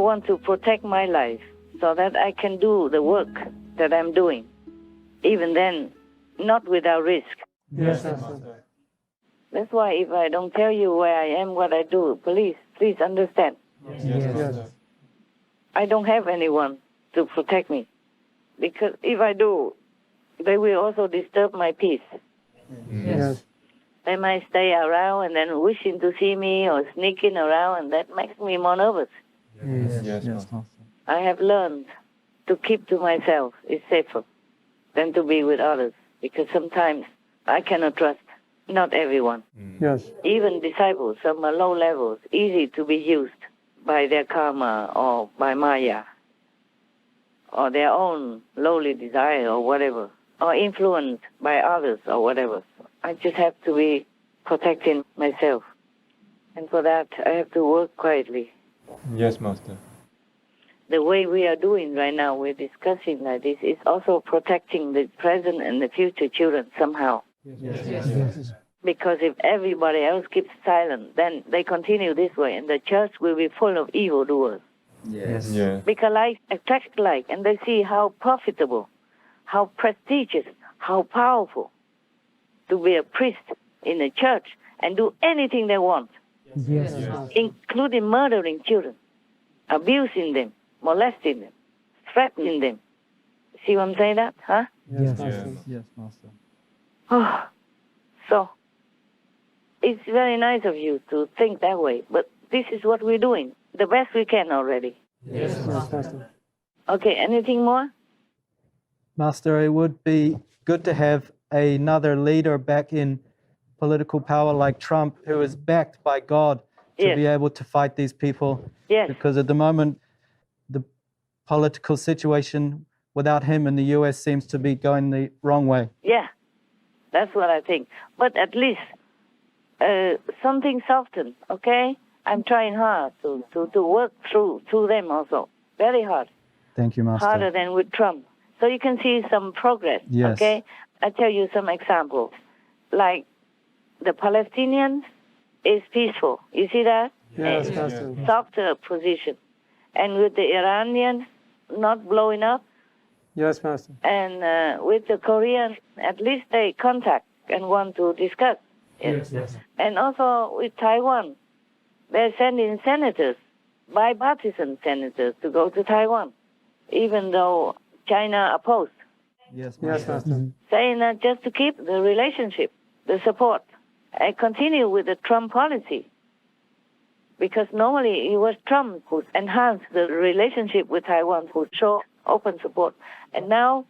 want to protect my life so that I can do the work that I'm doing. Even then, not without risk. Yes, Master. That's why if I don't tell you where I am, what I do, please understand. Yes. I don't have anyone to protect me. Because if I do, they will also disturb my peace. Yes. They might stay around and then wishing to see me or sneaking around, and that makes me more nervous. Yes, Master. I have learned to keep to myself is safer than to be with others, because sometimes I cannot trust not everyone. Yes. Even disciples, some are low levels, easy to be used by their karma or by Maya or their own lowly desire or whatever, or influenced by others or whatever. I just have to be protecting myself. And for that, I have to work quietly. Yes, Master. The way we are doing right now, we're discussing like this, is also protecting the present and the future children somehow. Yes. Because if everybody else keeps silent, then they continue this way, and the church will be full of evildoers. Yes. Yeah. Because like attracts like, and they see how profitable, how prestigious, how powerful to be a priest in a church and do anything they want, Yes. including murdering children, abusing them, molesting them, threatening them. See what I'm saying that, huh? Yes, Master. Yes, Master. Oh, so it's very nice of you to think that way, but this is what we're doing, the best we can already. Yes, Master. Okay, anything more? Master, it would be good to have another leader back in political power like Trump, who is backed by God to Yes. be able to fight these people. Yes. Because at the moment, the political situation without him in the US seems to be going the wrong way. Yeah, that's what I think. But at least something softened, okay? I'm trying hard to work through them also. Very hard. Thank you, Master. Harder than with Trump. So you can see some progress, Yes. okay? I tell you some examples. Like the Palestinians is peaceful. You see that? Yes, And Master. softer position. And with the Iranians not blowing up, Yes, Master. and with the Koreans, at least they contact and want to discuss. Yes. And also with Taiwan, they're sending senators, bipartisan senators, to go to Taiwan, even though China opposed, Yes, Yes, Master. Master. saying that just to keep the relationship, the support, and continue with the Trump policy. Because normally it was Trump who enhanced the relationship with Taiwan, who showed open support. And now,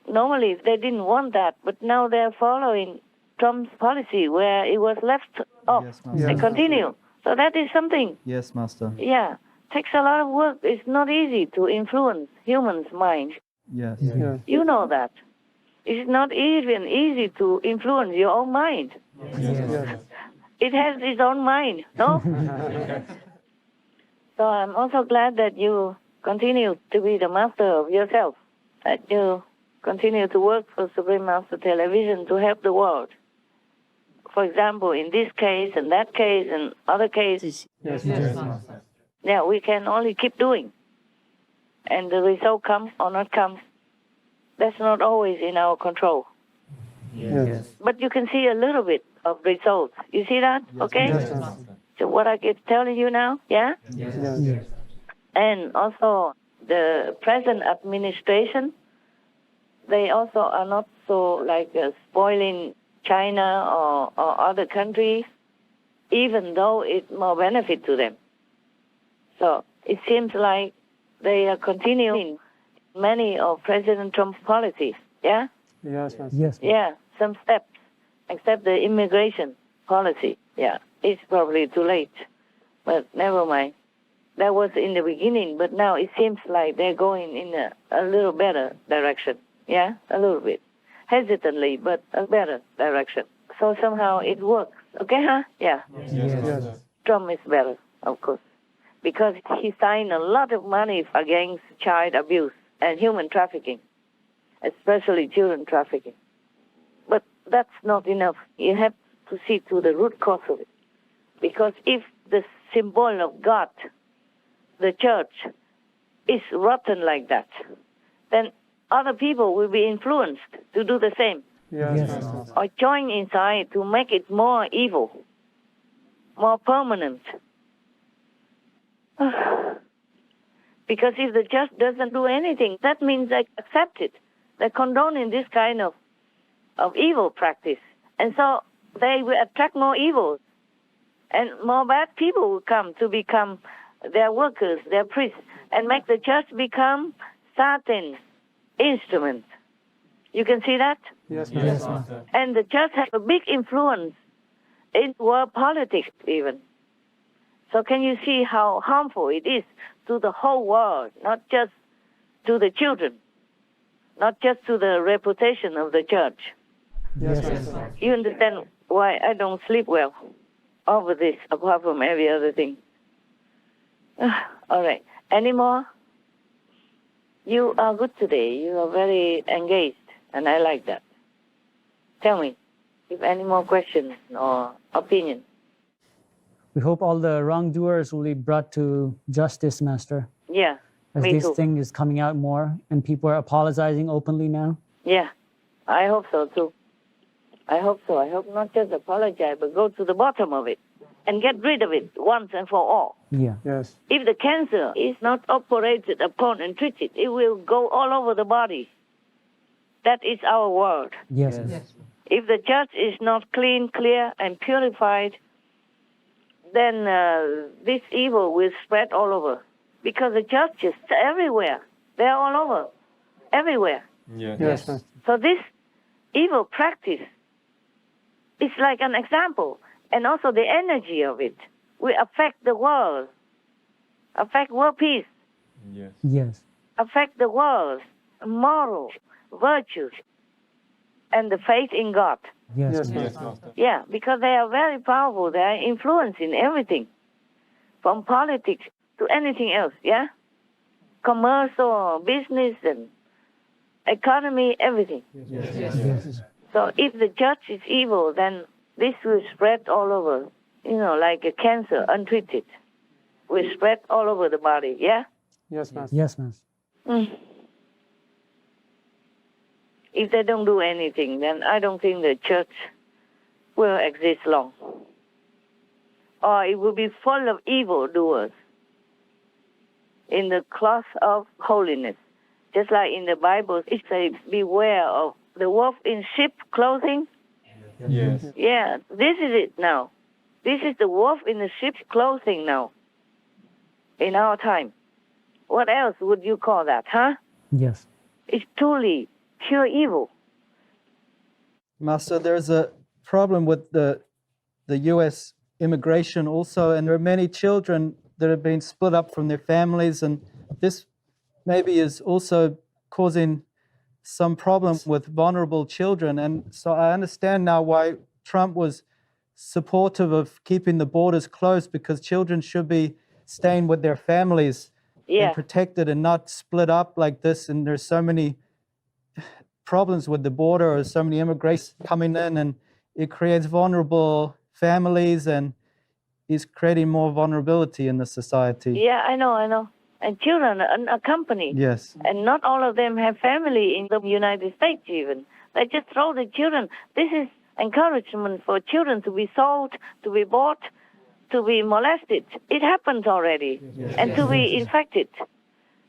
normally they didn't want that, but now they're following Trump's policy where it was left off. Yes, Master. They Yes. continue. So that is something, Yes, Master. yeah. Takes a lot of work. It's not easy to influence humans' minds. Yes. Yes. You know that. It's not even easy to influence your own mind. Yes. It has its own mind, no? So I'm also glad that you continue to be the master of yourself, that you continue to work for Supreme Master Television to help the world. For example, in this case and that case and other cases, Yes, Master. yeah, we can only keep doing. And the result comes or not comes, that's not always in our control. Yes. But you can see a little bit of results. You see that? Okay? Yes, Master. So what I keep telling you now, yeah? Yes. And also the present administration, they also are not so like spoiling China or other countries, even though it's more benefit to them. So it seems like they are continuing many of President Trump's policies, yeah? Yes, Master. Yes. Yeah, some steps, except the immigration policy, yeah. It's probably too late, but never mind. That was in the beginning, but now it seems like they're going in a little better direction, yeah? A little bit. Hesitantly, but a better direction. So somehow it works, okay, huh? Yeah. Yes. Trump is better, of course, because he signed a lot of money against child abuse and human trafficking, especially children trafficking. But that's not enough. You have to see to the root cause of it. Because if the symbol of God the church is rotten like that, then other people will be influenced to do the same, Yes, Master. or join inside to make it more evil, more permanent. Because if the church doesn't do anything, that means they accept it. They condone this kind of evil practice. And so they will attract more evil. And more bad people will come to become their workers, their priests, and make the church become Satan's instrument. You can see that? Yes, Master. And the church has a big influence in world politics even. So can you see how harmful it is to the whole world, not just to the children, not just to the reputation of the church? Yes, Master. You understand why I don't sleep well over this, apart from every other thing. All right. Any more? You are good today. You are very engaged, and I like that. Tell me if any more questions or opinions. We hope all the wrongdoers will be brought to justice, Master. Yeah, As me this too. thing is coming out more and people are apologizing openly now. Yeah, I hope so too. I hope so. I hope not just apologize, but go to the bottom of it and get rid of it once and for all. Yeah. Yes. If the cancer is not operated upon and treated, it will go all over the body. That is our world. Yes. If the church is not clean, clear, and purified, then this evil will spread all over. Because the churches are everywhere. They're all over. Everywhere. Yes. Master. So this evil practice is like an example. And also the energy of it will affect the world. Affect world peace. Yes. Affect the world's moral virtues and the faith in God. Yes. Master. Yeah, because they are very powerful. They are influencing everything, from politics to anything else, yeah? Commercial, business, and economy, everything. Yes. So if the church is evil, then this will spread all over, like a cancer, untreated. Will spread all over the body, yeah? Yes, Master. Yes, Master. If they don't do anything, then I don't think the church will exist long. Or it will be full of evildoers in the cloth of holiness. Just like in the Bible, it says, beware of the wolf in sheep clothing. Yes. Yeah, this is it now. This is the wolf in the sheep's clothing now, in our time. What else would you call that, huh? Yes. It's truly pure evil. Master, there's a problem with the U.S. immigration also, and there are many children that have been split up from their families, and this maybe is also causing some problem with vulnerable children. And so I understand now why Trump was supportive of keeping the borders closed, because children should be staying with their families and protected and not split up like this. And there's so many problems with the border, or so many immigrants coming in, and it creates vulnerable families and is creating more vulnerability in the society. Yeah, I know. And children are unaccompanied. Yes. And not all of them have family in the United States even. They just throw the children. This is encouragement for children to be sold, to be bought, to be molested. It happens already. And to be infected.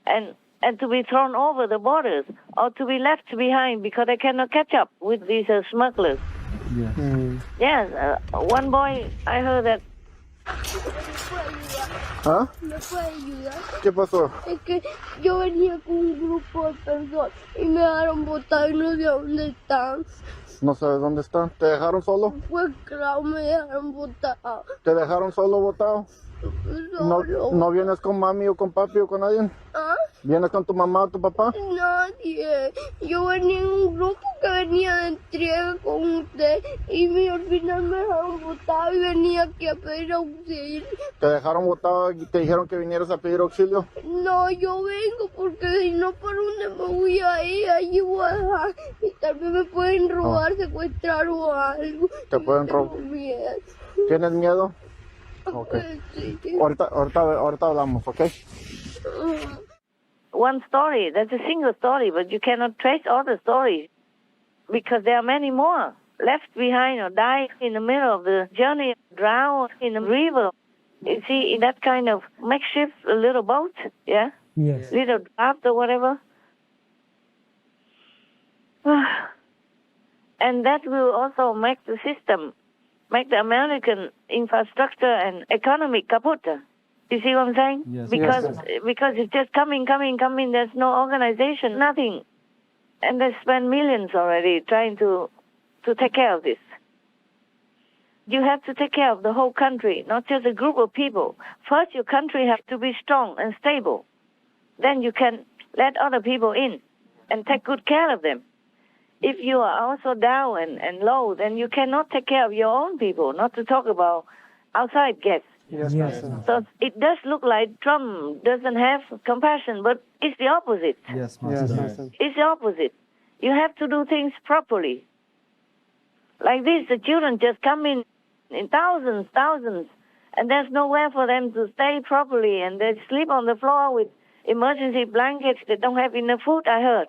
And to be thrown over the borders, or to be left behind because they cannot catch up with these smugglers. Yes. Yes, one boy, I heard that. ¿Ah? ¿Me puede ayudar? ¿Qué pasó? Es que yo venía con un grupo de personas y me dejaron botar y no sé dónde están. No sabes dónde están. ¿Te dejaron solo? Pues claro, me dejaron botar. ¿Te dejaron solo botado? ¿No vienes con mami o con papi o con nadie? ¿Ah? ¿Vienes con tu mamá o tu papá? Nadie. Yo venía en un grupo que venía de entrega con usted y al final me dejaron botado y venía aquí a pedir auxilio. ¿Te dejaron botado y te dijeron que vinieras a pedir auxilio? No, yo vengo porque si no, ¿por dónde me voy a ir? Allí voy a dejar y tal vez me pueden robar, secuestrar o algo. Te pueden robar. Tengo miedo. ¿Tienes miedo? Okay. Ahorita hablamos, okay? One story, that's a single story, but you cannot trace all the stories because there are many more left behind or died in the middle of the journey, drowned in the river. You see, in that kind of makeshift little boat, yeah? Yes. Little draft or whatever. And that will also make the system, make the American infrastructure and economy kaput. You see what I'm saying? Yes. Because it's just coming. There's no organization, nothing. And they spend millions already trying to take care of this. You have to take care of the whole country, not just a group of people. First, your country has to be strong and stable. Then you can let other people in and take good care of them. If you are also down and low, then you cannot take care of your own people, not to talk about outside guests. Yes, Yes. So it does look like Trump doesn't have compassion, but it's the opposite. Yes, Yes, Master. Master. It's the opposite. You have to do things properly. Like this, the children just come in thousands, and there's nowhere for them to stay properly, and they sleep on the floor with emergency blankets. They don't have enough food, I heard,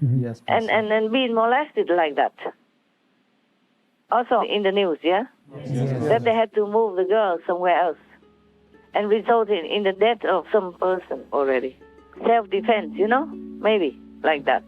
Yes, Master. and being molested like that. Also in the news, yeah? That they had to move the girl somewhere else and resulted in the death of some person already. Self-defense, maybe like that.